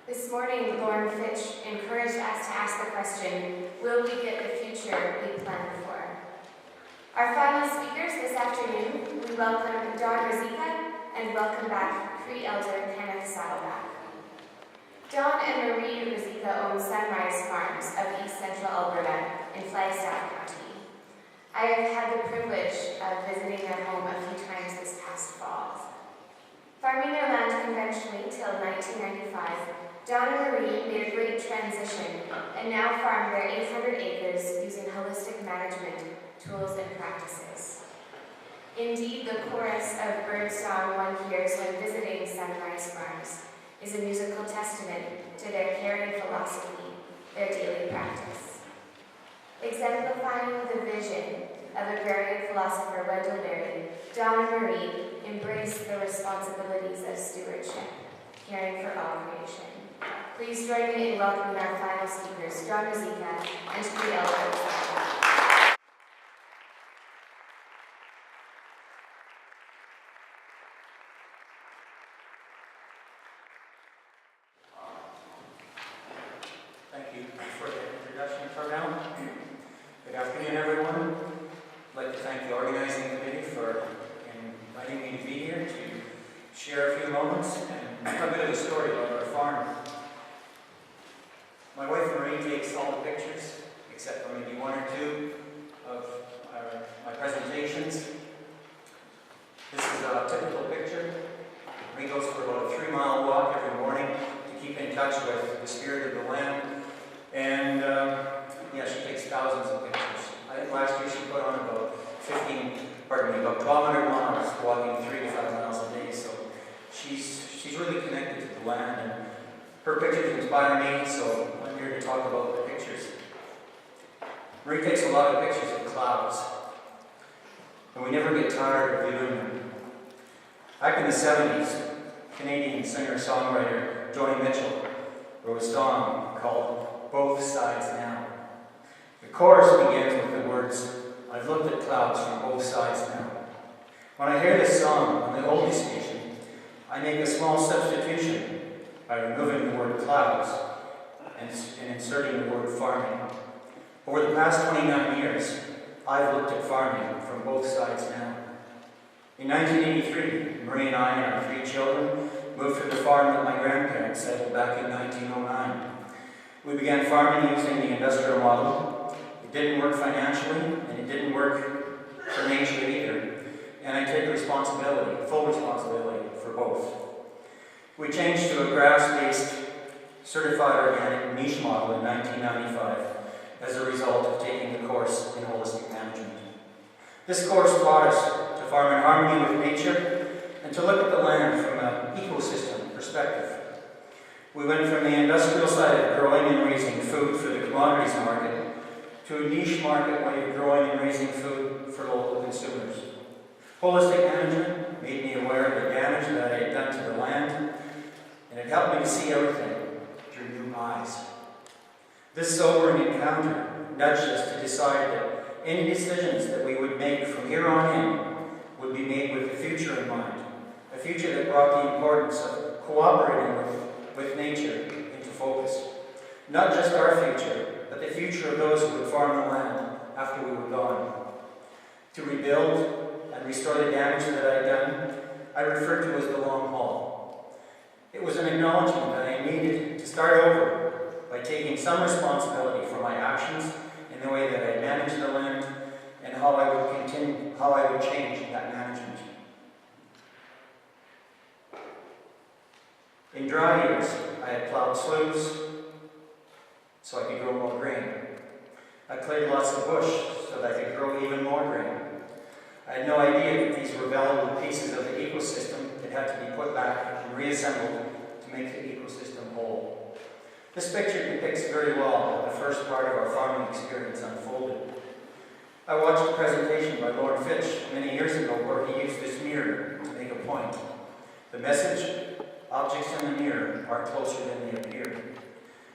This morning, Lauren Fitch encouraged us to ask the question, will we get the future we planned for? Our final speakers this afternoon, we welcome Don Ruzicka and welcome back Cree Elder Kenneth Saddleback. Don and Marie Ruzicka own Sunrise Farms of East Central Alberta in Flagstaff County. I have had the privilege of visiting their home a few times this past fall. Farming their land conventionally till 1995, Don and Marie made a great transition and now farm their 800 acres using holistic management tools and practices. Indeed, the chorus of birdsong one hears when visiting Sunrise Farms is a musical testament to their caring philosophy, their daily practice. Exemplifying the vision of agrarian philosopher Wendell Berry, Don and Marie embrace the responsibilities of stewardship, caring for all creation. Please join me in welcoming our final speakers, Don Ruzicka and Cree Elder. Thank you for the introduction program. Good afternoon, everyone. I'd like to thank the organizing committee for inviting me to be here to share a few moments and a bit of a story about our farm. My wife Marie takes all the pictures, except for maybe one or two of my presentations. This is a typical picture. Marie goes for about a 3-mile walk every morning to keep in touch with the spirit of the land. And she takes thousands of pictures. I think last year she put on about 1,200 miles, walking 3 to 5 miles a day. So she's really connected to the land, and her pictures inspire me. So I'm here to talk about the pictures. Marie takes a lot of pictures of clouds, and we never get tired of viewing them. Back in the 70s, Canadian singer-songwriter Joni Mitchell wrote a song called Both Sides Now. The chorus begins with the words, "I've looked at clouds from both sides now." When I hear this song on the oldie station, I make a small substitution by removing the word clouds and inserting the word farming. Over the past 29 years, I've looked at farming from both sides now. In 1983, Marie and I and our 3 children moved to the farm that my grandparents settled back in 1909. We began farming using the industrial model. It didn't work financially, and it didn't work for nature either. And I take responsibility, full responsibility for both. We changed to a grass-based, certified organic niche model in 1995 as a result of taking the course in holistic management. This course taught us to farm in harmony with nature and to look at the land from an ecosystem perspective. We went from the industrial side of growing and raising food for the commodities market to a niche market way of growing and raising food for local consumers. Holistic management made me aware of the damage that I had done to the land, and it helped me to see everything through new eyes. This sobering encounter nudged us to decide that any decisions that we would make from here on in would be made with the future in mind, a future that brought the importance of cooperating with nature into focus. Not just our future, but the future of those who would farm the land after we were gone. To rebuild and restore the damage that I had done, I referred to as the long haul. It was an acknowledgement that I needed to start over by taking some responsibility for my actions in the way that I managed the land and how I would change that management. In dry years, I had plowed sloughs so I could grow more grain. I cleared lots of bush so that I could grow even more grain. I had no idea that these were valuable pieces of the ecosystem that had to be put back and reassembled to make the ecosystem whole. This picture depicts very well how the first part of our farming experience unfolded. I watched a presentation by Lauren Fitch many years ago where he used this mirror to make a point. The message, objects in the mirror are closer than they appear.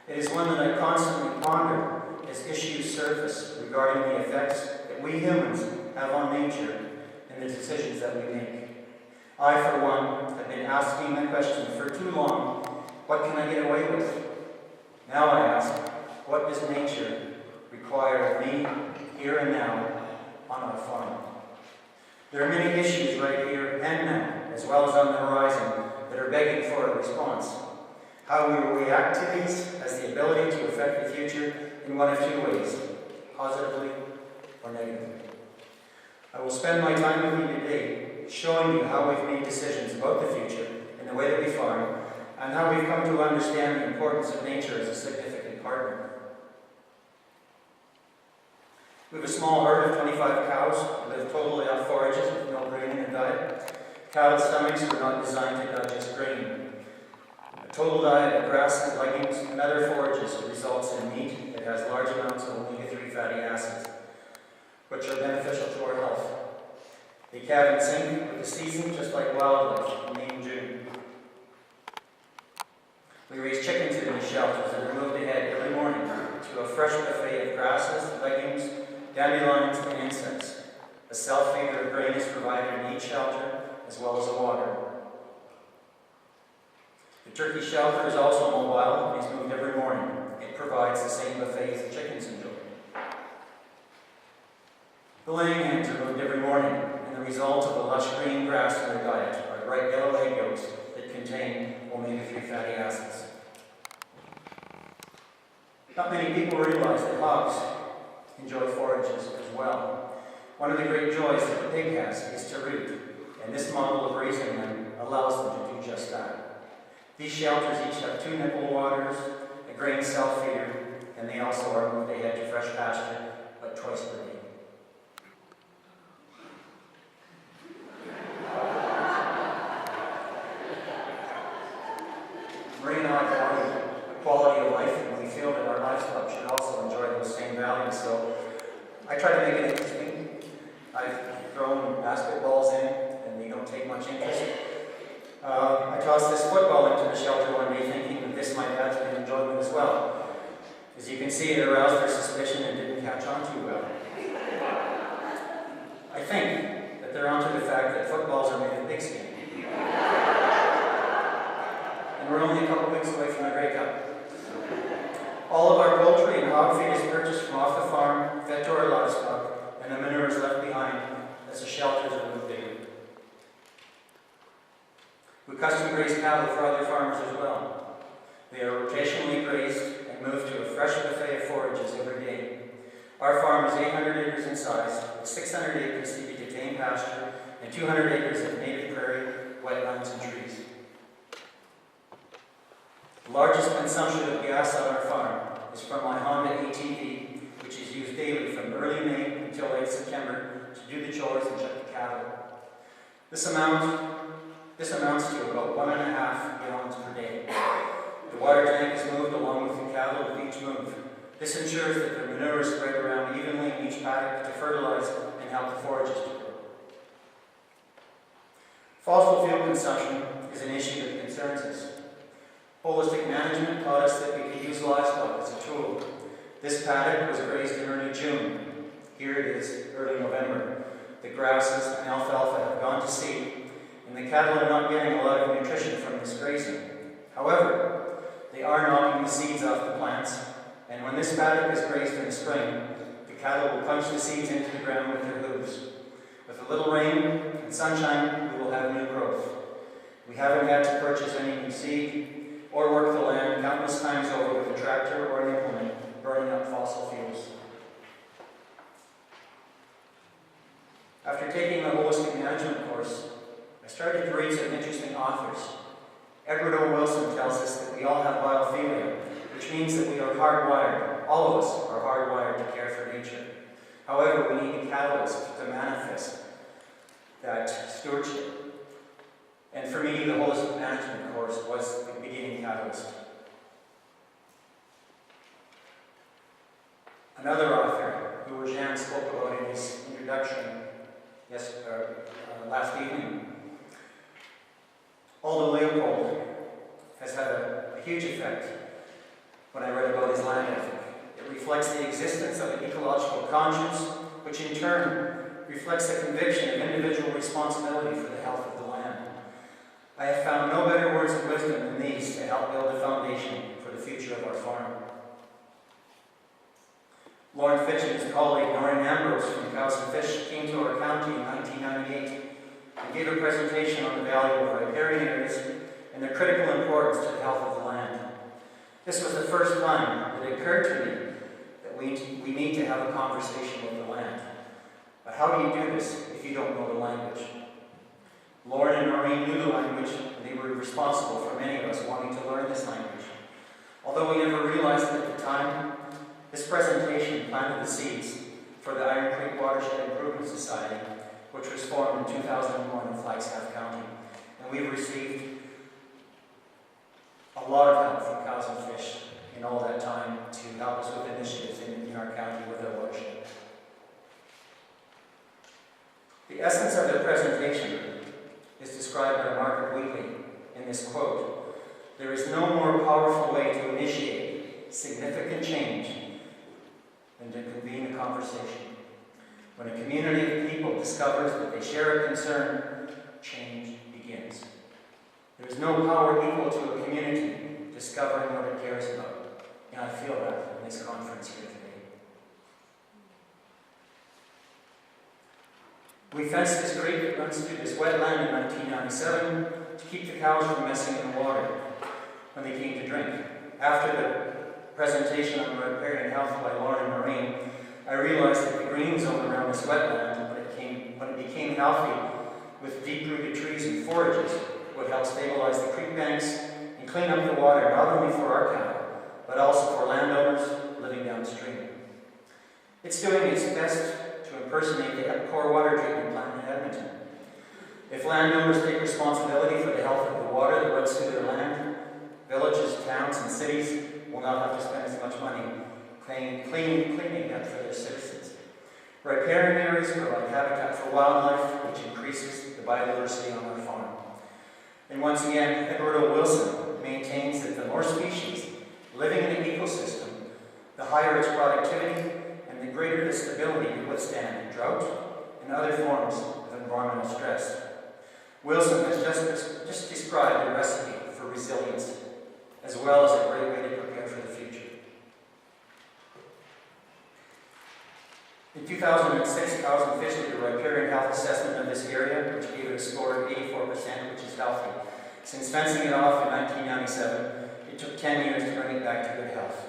It is one that I constantly ponder as issues surface regarding the effects that we humans have on nature and the decisions that we make. I, for one, have been asking the question for too long What can I get away with? Now I ask, what does nature require of me here and now on our farm? There are many issues right here and now, as well as on the horizon, that are begging for a response. How we will react to these has the ability to affect the future in one of two ways, positively or negatively. I will spend my time with you today showing you how we've made decisions about the future and the way that we farm, and how we've come to understand the importance of nature as a significant partner. We have a small herd of 25 cows that live totally off forages with no grain in their diet. Cattle stomachs are not designed to digest grain. A total diet of grass and legumes and other forages results in meat that has large amounts of omega-3 fatty acids, which are beneficial to our health. They calve and sink with the season just like wildlife in May and June. We raise chickens in these shelters and are moved ahead every morning to a fresh buffet of grasses, legumes, dandelions, and insects. A self-feeder of grain is provided in each shelter, as well as a water. The turkey shelter is also mobile and is moved every morning. It provides the same buffet as the chickens enjoy. The laying hens are moved every morning, and the result of the lush green grass in their diet are bright yellow egg yolks that contain omega-3 fatty acids. Not many people realize that hogs enjoy forages as well. One of the great joys that the pig has is to root, and this model of raising them allows them to do just that. These shelters each have 2 nipple waters, a grain self-feeder, and they also are moved ahead to fresh pasture, but twice per day. Marie and I value quality of life, and we feel that our livestock should also enjoy those same values. So I try to make it interesting. I've thrown basketballs in, and they don't take much interest. I tossed this football into the shelter one day thinking that this might add to the enjoyment as well. As you can see, it aroused their suspicion and didn't catch on too well. I think that they're onto the fact that footballs are made of pigskin. And we're only a couple weeks away from the Grey Cup. All of our poultry and hog feed is purchased from off the farm, fed to our livestock, and the manure is left behind as the shelters are moved in. We custom graze cattle for other farmers as well. They are rotationally grazed and moved to a fresh buffet of forages every day. Our farm is 800 acres in size, with 600 acres to be to tame pasture, and 200 acres of native prairie, wetlands, and trees. The largest consumption of gas on our farm is from my Honda ATV, which is used daily from early May until late September to do the chores and check the cattle. This amounts to about 1.5 gallons per day. The water tank is moved along with the cattle with each move. This ensures that the manure is spread around evenly in each paddock to fertilize and help the forages to grow. Fossil fuel consumption is an issue that concerns us. Holistic management taught us that we could use livestock as a tool. This paddock was grazed in early June. Here it is, early November. The grasses and alfalfa have gone to seed, and the cattle are not getting a lot of nutrition from this grazing. However, they are knocking the seeds off the plants, and when this paddock is grazed in the spring, the cattle will punch the seeds into the ground with their hooves. With a little rain and sunshine, we will have new growth. We haven't had to purchase any new seed or work the land countless times over with a tractor or an implement burning up fossil fuels. After taking the holistic management course, I started to read some interesting authors. Edward O. Wilson tells us that we all have biophilia, which means that we are hardwired, all of us are hardwired to care for nature. However, we need a catalyst to manifest that stewardship. And for me, the holistic management course was the beginning catalyst. Another author, who Jean spoke about in his introduction last evening, Aldo Leopold, has had a huge effect when I read about his land ethic. It reflects the existence of an ecological conscience, which in turn reflects the conviction of individual responsibility for the health of the land. I have found no better words of wisdom than these to help build a colleague Noreen Ambrose from Cows and Fish came to our county in 1998 and gave a presentation on the value of riparian areas and their critical importance to the health of the land. This was the first time that it occurred to me that we need to have a conversation with the land. But how do you do this if you don't know the language? Lauren and Noreen knew the language, and they were responsible for many of us wanting to learn this language. Although we never realized it at the time, this presentation planted the seeds for the Iron Creek Watershed Improvement Society, which was formed in 2001 in Flagstaff County. And we've received a lot of help from Cows and Fish in all that time to help us with initiatives in our county with our watershed. The essence of the presentation is described by Margaret Wheatley in this quote: "There is no more powerful way to initiate significant change than to convene a conversation. When a community of people discovers that they share a concern, change begins. There is no power equal to a community discovering what it cares about." And I feel that in this conference here today. We fenced this creek that runs through this wetland in 1997 to keep the cows from messing in the water when they came to drink. After the presentation on riparian health by Lauren and Noreen, I realized that the green zone around this wetland, when it became healthy with deep-rooted trees and forages, would help stabilize the creek banks and clean up the water not only for our cattle, but also for landowners living downstream. It's doing its best to impersonate the core water treatment plant in Edmonton. If landowners take responsibility for the health of the water that runs through their land, villages, towns, and cities will not have to spend as much money cleaning up for their citizens. Riparian areas provide habitat for wildlife, which increases the biodiversity on our farm. And once again, Edward O. Wilson maintains that the more species living in an ecosystem, the higher its productivity and the greater the stability to withstand drought and other forms of environmental stress. Wilson has just described a recipe for resilience, as well as a great way to prepare for the future. In 2006, Cows and Fish did a riparian health assessment of this area, which gave it a score of 84%, which is healthy. Since fencing it off in 1997, it took 10 years to bring it back to good health.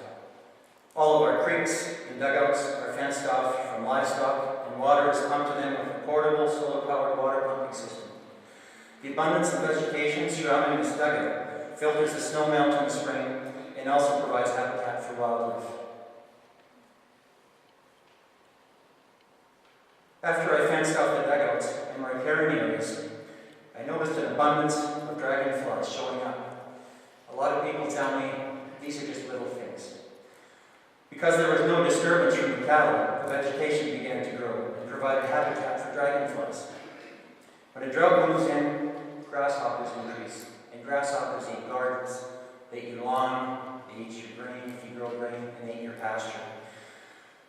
All of our creeks and dugouts are fenced off from livestock, and water has come to them with a portable, solar-powered water pumping system. The abundance of vegetation surrounding this dugout filters the snow melt in the spring and also provides habitat for wildlife. After I fenced off the dugouts and riparian areas, I noticed an abundance of dragonflies showing up. A lot of people tell me these are just little things. Because there was no disturbance from the cattle, the vegetation began to grow and provided habitat for dragonflies. When a drought moves in, grasshoppers increase, and grasshoppers eat gardens, they eat lawn, they eat your grain if you grow grain, and they eat your pasture.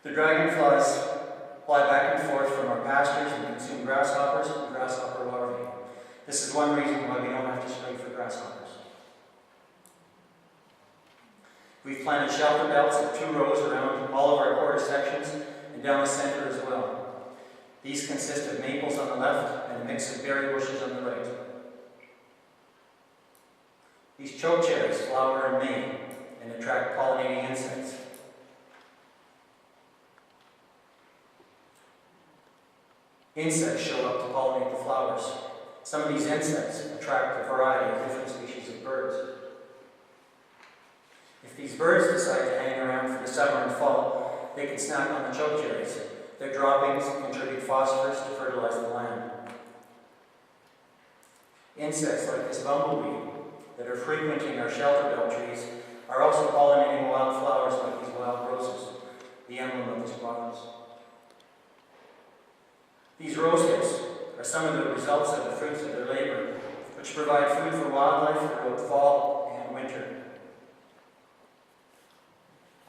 The dragonflies fly back and forth from our pastures and consume grasshoppers and grasshopper larvae. This is one reason why we don't have to spray for grasshoppers. We've planted shelter belts of 2 rows around all of our quarter sections and down the center as well. These consist of maples on the left and a mix of berry bushes on the right. These chokecherries flower in May and attract pollinating insects. Insects show up to pollinate the flowers. Some of these insects attract a variety of different species of birds. If these birds decide to hang around for the summer and fall, they can snack on the chokecherries. Their droppings contribute phosphorus to fertilize the land. Insects like this bumblebee that are frequenting our shelter belt trees are also pollinating wildflowers like these wild roses, the emblem of this province. These rosehips are some of the results of the fruits of their labor, which provide food for wildlife throughout fall and winter.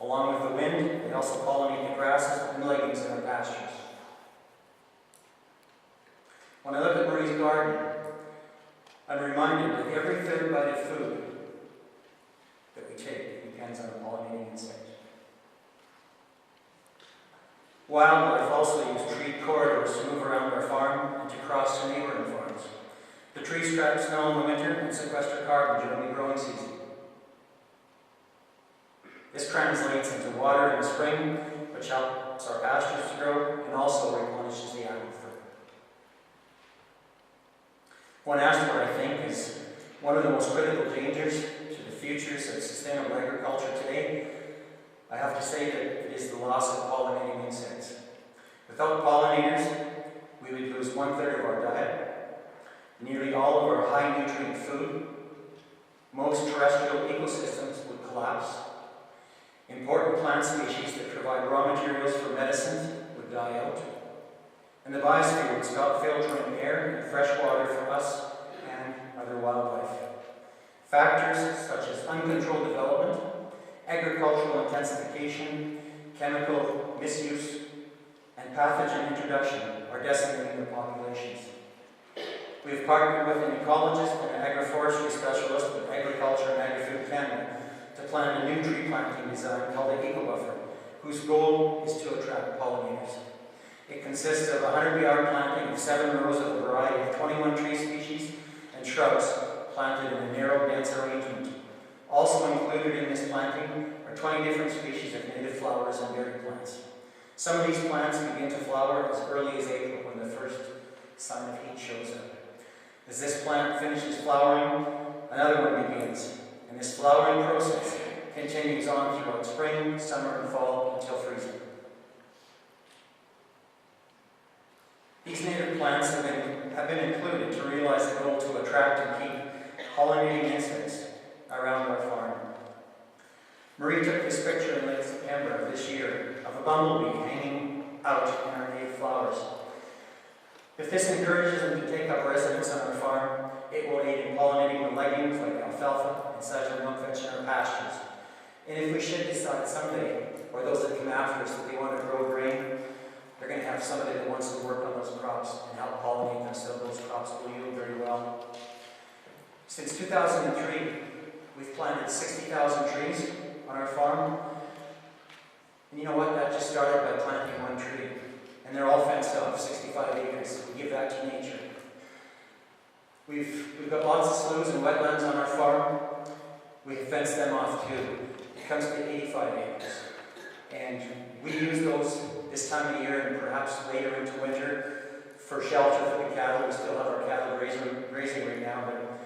Along with the wind, they also pollinate the grasses and legumes in our pastures. When I look at Marie's garden, I'm reminded that every third bite of food that we take depends on a pollinating insect. Wildlife also use tree corridors to move around our farm and to cross to neighboring farms. The trees trap snow in the winter and sequester carbon during the growing season. This translates into water in the spring, which helps our pastures to grow and also replenishes the aquifer. One aspect, I think, is one of the most critical dangers to the futures of sustainable agriculture today. I have to say that it is the loss of pollinating insects. Without pollinators, we would lose 1/3 of our diet, nearly all of our high nutrient food, most terrestrial ecosystems would collapse, important plant species that provide raw materials for medicine would die out, and the biosphere would stop filtering air and fresh water for us and other wildlife. Factors such as uncontrolled development, agricultural intensification, chemical misuse, and pathogen introduction are decimating the populations. We have partnered with an ecologist and an agroforestry specialist with Agriculture and Agri-Food Canada to plan a new tree planting design called the Eco-Buffer, whose goal is to attract pollinators. It consists of a 100-yard planting of 7 rows of a variety of 21 tree species and shrubs planted in a narrow, dense arrangement. Also included in this planting are 20 different species of native flowers and berry plants. Some of these plants begin to flower as early as April when the first sign of heat shows up. As this plant finishes flowering, another one begins, and this flowering process continues on throughout spring, summer, and fall until freezing. These native plants have been included to realize the goal to attract and keep pollinating insects around our farm. Marie took this picture in late September of this year of a bumblebee hanging out in our native flowers. If this encourages them to take up residence on our farm, it will aid in pollinating the legumes like alfalfa and Szechuan milkfish in our pastures. And if we should decide someday, or those that come after us, that they want to grow grain, they're going to have somebody that wants to work on those crops and help pollinate them so those crops will yield very well. Since 2003, we've planted 60,000 trees on our farm. And you know what? That just started by planting 1 tree. And they're all fenced off, 65 acres. We give that to nature. We've got lots of sloughs and wetlands on our farm. We have fenced them off too. It comes to 85 acres. And we use those this time of year and perhaps later into winter for shelter for the cattle. We still have our cattle grazing right now, but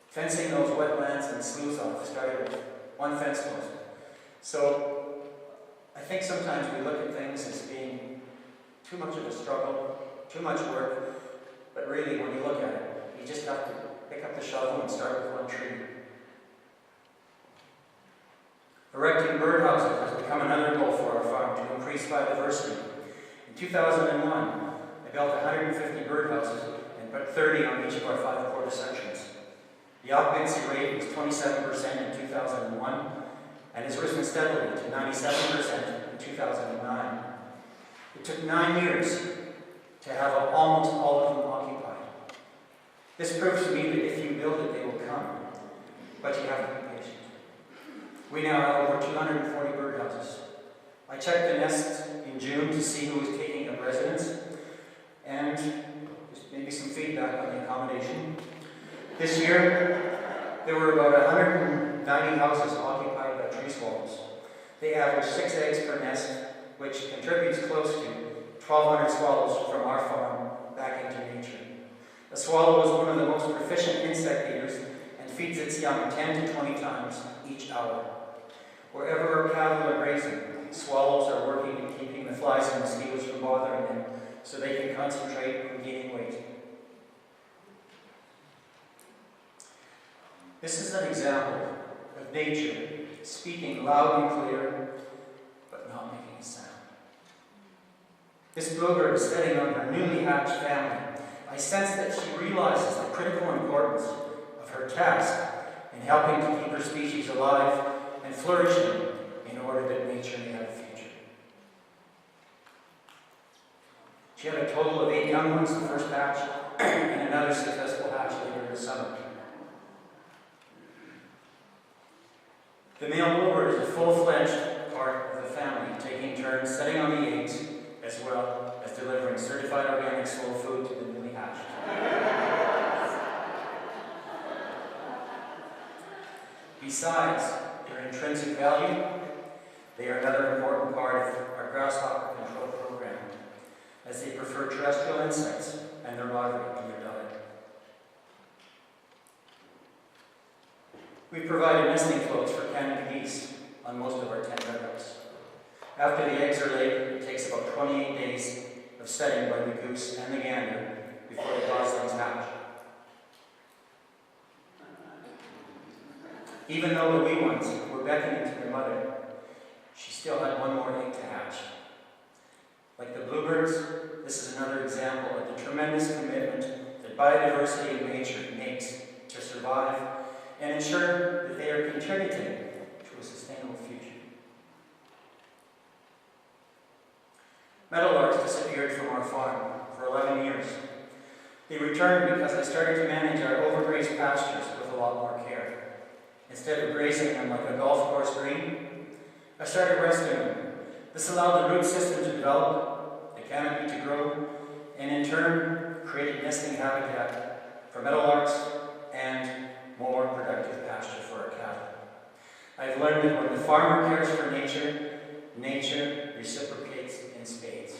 fencing those wetlands and sloughs off started with 1 fence post. So I think sometimes we look at things as being too much of a struggle, too much work, but really when you look at it, you just have to pick up the shovel and start with 1 tree. Erecting birdhouses has become another goal for our farm to increase biodiversity. In 2001, I built 150 birdhouses and put 30 on each of our 5 quarter sections. The occupancy rate was 27% in 2001 and has risen steadily to 97% in 2009. It took 9 years to have almost all of them occupied. This proves to me that if you build it, they will come, but you have to be patient. We now have over 240 birdhouses. I checked the nests in June to see who was taking up residence, and just maybe some feedback on the accommodation. This year, there were about 190 houses occupied by tree swallows. They average 6 eggs per nest, which contributes close to 1,200 swallows from our farm back into nature. A swallow is one of the most proficient insect eaters and feeds its young 10 to 20 times each hour. Wherever our cattle are grazing, swallows are working at keeping the flies and mosquitoes from bothering them so they can concentrate on gaining weight. This is an example of nature speaking loud and clear, but not making a sound. This bluebird is sitting on her newly hatched family. I sense that she realizes the critical importance of her task in helping to keep her species alive and flourishing in order that nature may have a future. She had a total of 8 young ones the first hatch and another successful hatch later this summer. The male bluebird is a full-fledged part of the family, taking turns setting on the eggs as well as delivering certified organic soul food to the newly hatched. Besides their intrinsic value, they are another important part of our grasshopper control program, as they prefer terrestrial insects and their larvae in their diet. We provided nesting floats for canopy geese on most of our 10 dugouts. After the eggs are laid, it takes about 28 days of setting by the goose and the gander before the goslings hatch. Even though the wee ones were beckoning to their mother, she still had one more egg to hatch. Like the bluebirds, this is another example of the tremendous commitment that biodiversity in nature makes to survive and ensure that they are contributing to a sustainable future. Meadowlarks disappeared from our farm for 11 years. They returned because I started to manage our overgrazed pastures with a lot more care. Instead of grazing them like a golf course green, I started resting them. This allowed the root system to develop, the canopy to grow, and in turn created nesting habitat for meadowlarks and more productive pasture for our cattle. I've learned that when the farmer cares for nature, nature reciprocates in spades.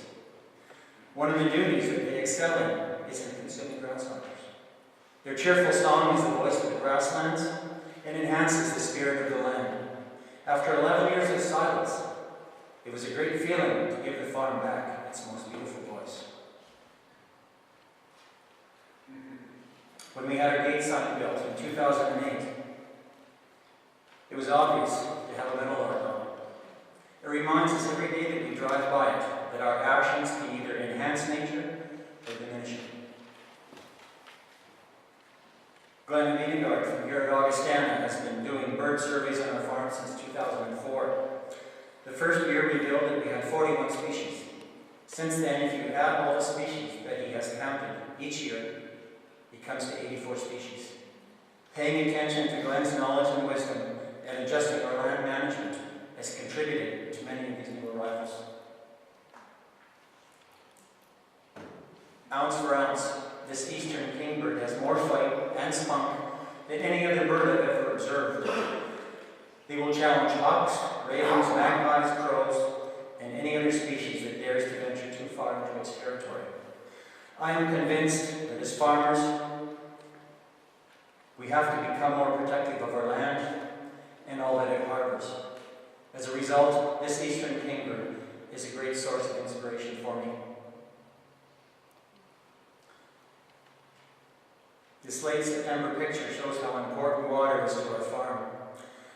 One of the duties that they excel in is in consuming grasshoppers. Their cheerful song is the voice of the grasslands and enhances the spirit of the land. After 11 years of silence, it was a great feeling to give the farm back its most beautiful voice. When we had our gate sign built in 2008, it was obvious to have a meadowlark on it. It reminds us every day that we drive by it that our actions can either enhance nature or diminish it. Glenn Meadegard from here at Augustana has been doing bird surveys on our farm since 2004. The first year we built it, we had 41 species. Since then, if you add all the species that he has counted each year, it comes to 84 species. Paying attention to Glenn's knowledge and wisdom and adjusting our land management has contributed to many of these new arrivals. Ounce for ounce, this eastern kingbird has more fight and spunk than any other bird I've ever observed. They will challenge hawks, ravens, magpies, crows, and any other species that dares to venture too far into its territory. I am convinced that as farmers, we have to become more protective of our land and all that it harbors. As a result, this eastern kingbird is a great source of inspiration for me. This late September picture shows how important water is to our farm.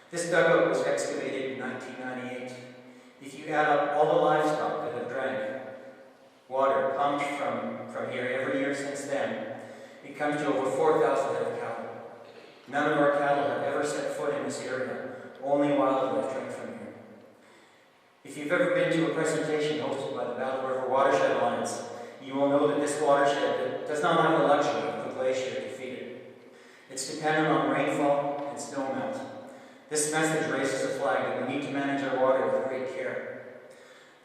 This dugout was excavated in 1998. If you add up all the livestock that have drank water pumped from here every year since then, it comes to over 4,000 head of cattle. None of our cattle have ever set foot in this area. Only wildlife drink from here. If you've ever been to a presentation hosted by the Battle River Watershed Alliance, you will know that this watershed does not have the luxury of a glacier to feed it. It's dependent on rainfall and snowmelt. This message raises a flag that we need to manage our water with great care.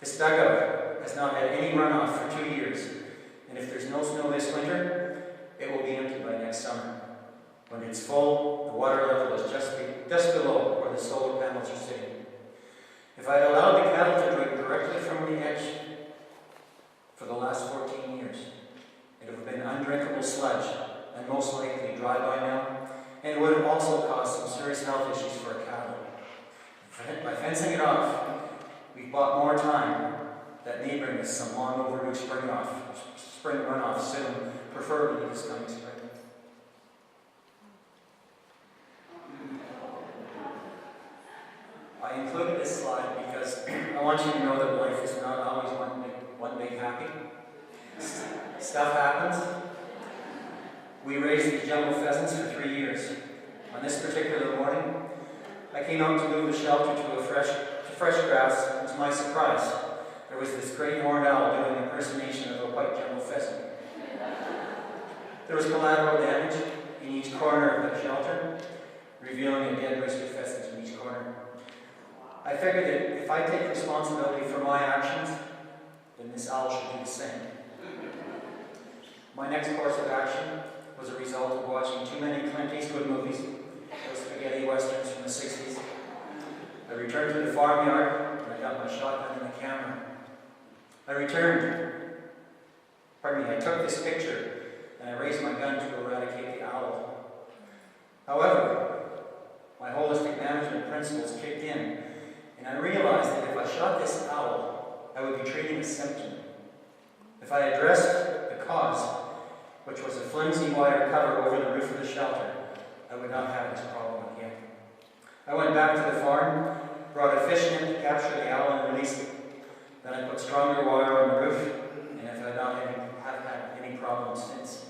This dugout has not had any runoff for 2 years, and if there's no snow this winter, it will be empty by next summer. When it's full, the water level is just below where the solar panels are sitting. If I had allowed the cattle to drink directly from the edge for the last 14 years, it would have been undrinkable sludge and most likely dry by now, and it would have also caused some serious health issues for our cattle. By fencing it off, we've bought more time that may bring us some long overdue spring runoff soon, preferably this coming spring. I included this slide because I want you to know that life is not always one big happy. Stuff happens. We raised these jumbo pheasants for 3 years. On this particular morning, I came out to move the shelter to fresh grass, and to my surprise, there was this great horned owl doing an impersonation of a white jumbo pheasant. There was collateral damage in each corner of the shelter, revealing a dead rooster pheasant in each corner. I figured that if I take responsibility for my actions, then then this owl should do the same. My next course of action was a result of watching too many Clint Eastwood movies, those spaghetti westerns from the 60s. I returned to the farmyard and I got my shotgun and the camera. I took this picture and I raised my gun to eradicate the owl. However, my holistic management principles kicked in and I realized that if I shot this owl, I would be treating a symptom. If I addressed the cause, which was a flimsy wire cover over the roof of the shelter, I would not have this problem again. I went back to the farm, brought a fish net to capture the owl and release it. Then I put stronger wire on the roof, and if I not have had any problems since.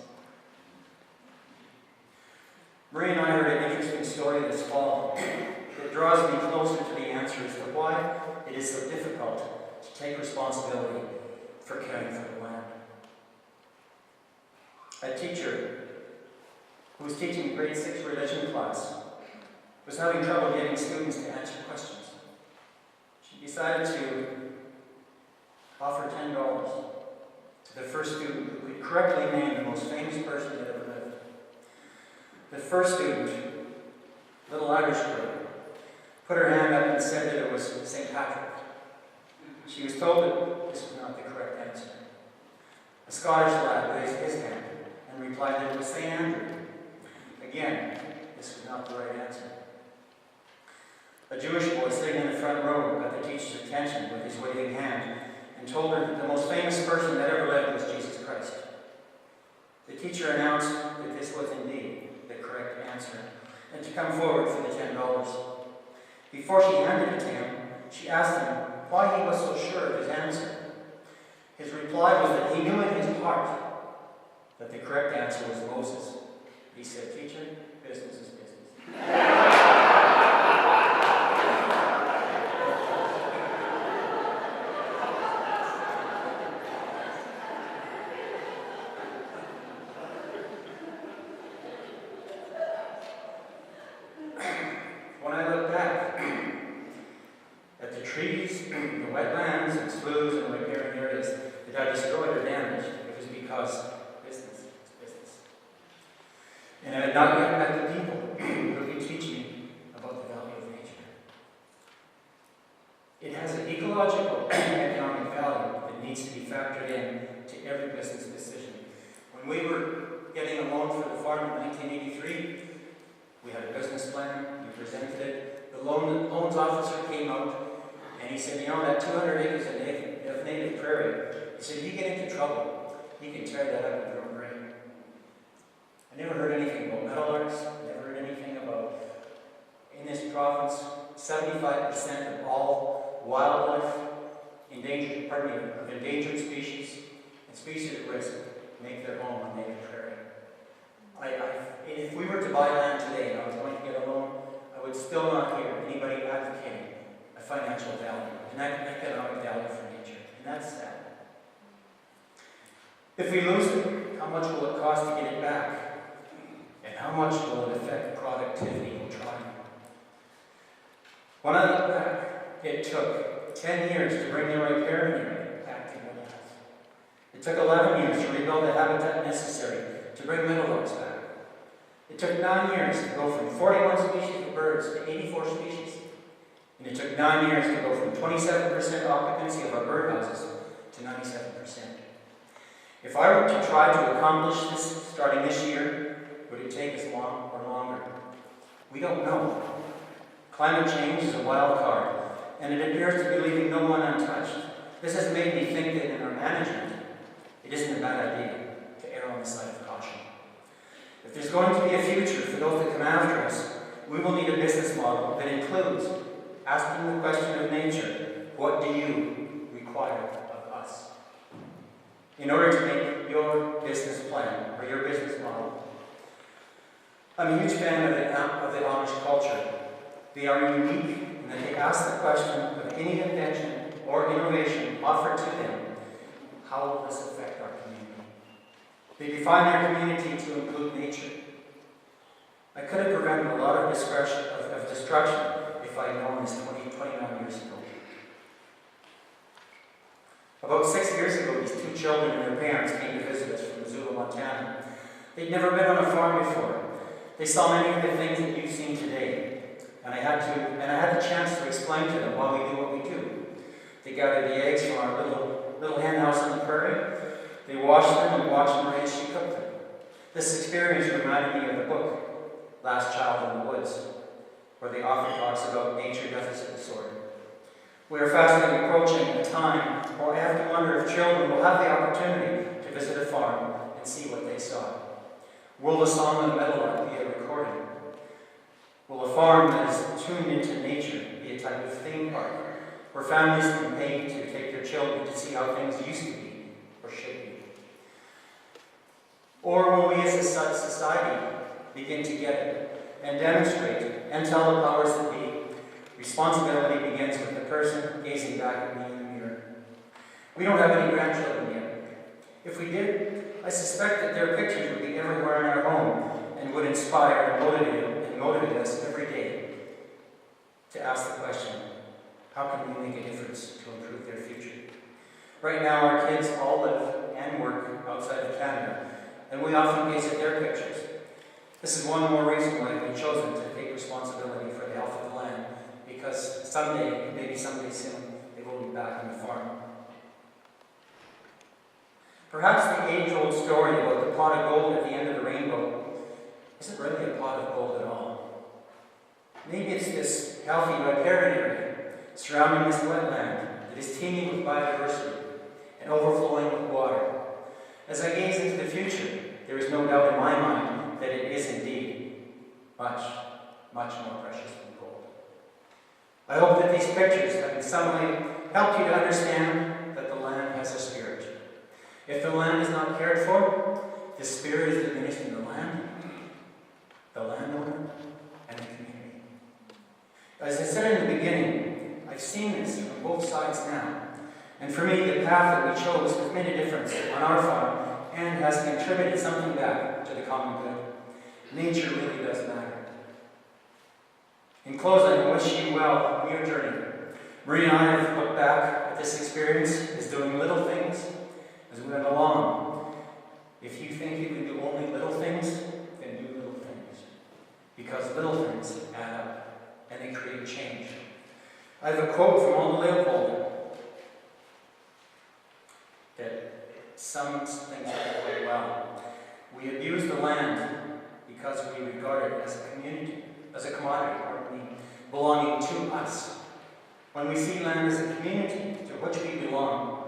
Marie and I heard an interesting story this fall. It draws me closer to the answer as to why it is so difficult to take responsibility for caring for the land. A teacher who was teaching grade 6 religion class was having trouble getting students to answer questions. She decided to offer $10 to the first student who could correctly name the most famous person that ever lived. The first student, little Irish girl, put her hand up and said that it was St. Patrick. She was told that this was not the correct answer. A Scottish lad raised his hand and replied that it was St. Andrew. Again, this was not the right answer. A Jewish boy sitting in the front row got the teacher's attention with his waving hand and told her that the most famous person that ever lived was Jesus Christ. The teacher announced that this was indeed the correct answer and to come forward for the $10. Before she handed it to him, she asked him why he was so sure of his answer. His reply was that he knew in his heart that the correct answer was Moses. He said, "Teacher, business is business." When I look back at the trees, the wetlands, and sloughs, and riparian areas that I destroyed or damaged, it was because business is business. And I had not yet met the people who would teach me about the value of nature. It has an ecological and economic value that needs to be factored in to every business decision. When we were getting a loan for the farm in 1983, we had a business plan, we presented it. The loans officer came out and he said, "You know, that 200 acres of native prairie," he said, "if you get into trouble, you can tear that up with your own brain." I never heard anything about meadowlarks, never heard anything about, in this province, 75% of all wildlife, of endangered species and species at risk make their home on native prairie. If we were to buy land today and I was going to get a loan, I would still not hear anybody advocating a financial value, an economic value for nature, and that's sad. If we lose it, how much will it cost to get it back? And how much will it affect productivity and trying? When I look back, it took 10 years to bring the riparian area back to what it has. It took 11 years to rebuild the habitat necessary to bring meadowlarks back. It took 9 years to go from 41 species of birds to 84 species. And it took 9 years to go from 27% occupancy of our birdhouses to 97%. If I were to try to accomplish this starting this year, would it take as long or longer? We don't know. Climate change is a wild card, and it appears to be leaving no one untouched. This has made me think that in our management, it isn't a bad idea to err on the side of caution. If there's going to be a future for those that come after us, we will need a business model that includes asking the question of nature, what do you require of us? In order to make your business plan or your business model, I'm a huge fan of the Amish culture. They are unique in that they ask the question of any invention or innovation offered to them, how will this affect our community? They define their community to include nature. I could have prevented a lot of destruction if I had known this 29 years ago. About 6 years ago, these two children and their parents came to visit us from Missoula, Montana. They'd never been on a farm before. They saw many of the things that you've seen today, and I had the chance to explain to them why we do what we do. They gathered the eggs from our little hen house on the prairie. They washed them and watched Maria as she cooked them. This experience reminded me of the book, Last Child in the Woods, where the author talks about nature deficit disorder. We are fastly approaching a time where I have to wonder if children will have the opportunity to visit a farm and see what they saw. Will the song of the meadowlark be a recording? Will a farm that is tuned into nature be a type of theme park where families can pay to take their children to see how things used to be or should be? Or will we as a society begin to get it and demonstrate and tell the powers that be responsibility begins with the person gazing back at me in the mirror? We don't have any grandchildren yet. If we did, I suspect that their pictures would be everywhere in our home and would inspire and motivate us every day to ask the question, how can we make a difference to improve their future? Right now, our kids all live and work outside of Canada, and we often gaze at their pictures. This is one more reason why we've chosen to take responsibility for the health of the land, because someday, maybe someday soon, they will be back on the farm. Perhaps the age-old story about the pot of gold at the end of the rainbow isn't really a pot of gold at all. Maybe it's this healthy riparian area surrounding this wetland that is teeming with biodiversity and overflowing with water. As I gaze into the future, there is no doubt in my mind that it is indeed much, much more precious than gold. I hope that these pictures have in some way helped you to understand that the land has a spirit. If the land is not cared for, the spirit is diminished in the land, the landowner, and the community. As I said in the beginning, I've seen this from both sides now. And for me, the path that we chose has made a difference on our farm and has contributed something back to the common good. Nature really does matter. In closing, I wish you well on your journey. Maria and I have looked back at this experience as doing little things as we went along. If you think you can do only little things, then do little things. Because little things add up and they create change. I have a quote from Alma Leopold that sums things up quite well. We abuse the land because we regard it as a community, as a commodity, belonging to us. When we see land as a community to which we belong,